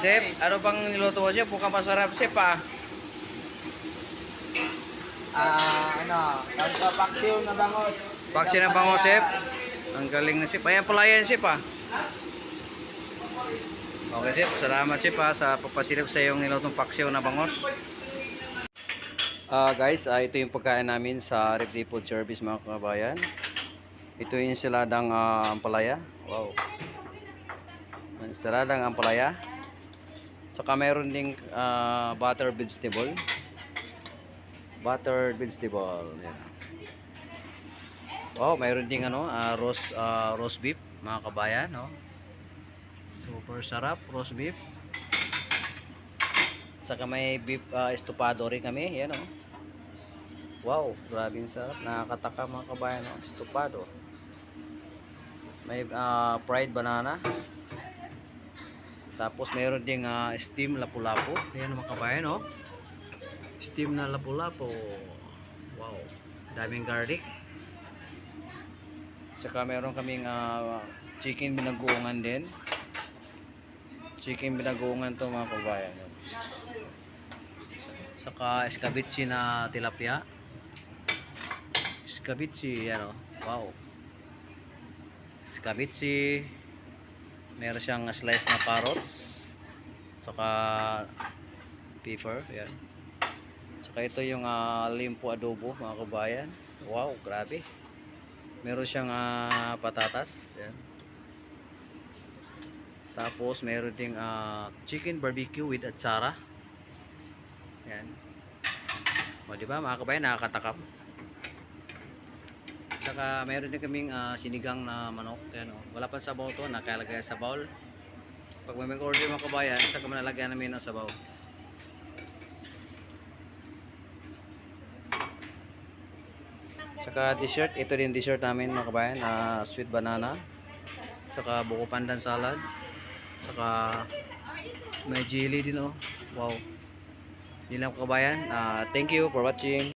Chef, ano bang niluto mo, Chef? Mukhang masarap, Chef, ah. Paksiw na bangos. Paksi na bango, Chef. Ang galing na, Chef. Ayan pala yan, Chef, ah. Okay, Chef. Salamat, Chef, ah, sa papasilip sa iyong nilutong paksiw na bangos. Guys, ito yung pagkain namin sa Repti Food Service, mga kabayan. Ito yung ensaladang ampalaya. Wow. Ensaladang ampalaya. Saka mayroon ding butter vegetable. Butter vegetable. Yan. Wow, mayroon ding roast beef, mga kabayan, no. Super sarap, roast beef. Saka may beef estopado rin kami, yan, oh. Wow, grabing sarap. Nakakataka, mga kabayan, no? Estopado. May fried banana. Tapos mayroon ding steam lapu-lapu. Ayan, mga kabayan, no? Steam na lapu-lapu. Wow, daming garlic. Tsaka mayroon kaming chicken binagoongan din. Chicken binagoongan to, mga kabayan. Saka escabeche na tilapia. Escabeche, yan, oh. Wow. Escabeche. Meron siyang slice na carrots. Saka pepper, yan. Saka ito yung limpo adobo, mga kabayan. Wow, grabe. Meron siyang patatas, yan. Tapos meron ding chicken barbecue with atsara. Yan. O, di ba, mga kabayan, nakakatakam. Saka meron din kaming sinigang na manok. Yan, oh. Wala pa sabaw to, nakalagay sa bowl. Pag may mag-order, mga kabayan, saka manalagyan namin ng sabaw. Saka dessert, ito din dessert namin, mga kabayan, sweet banana. Saka buko pandan salad. Saka may jelly din, oh. Wow. Yun lang, mga kabayan. Thank you for watching.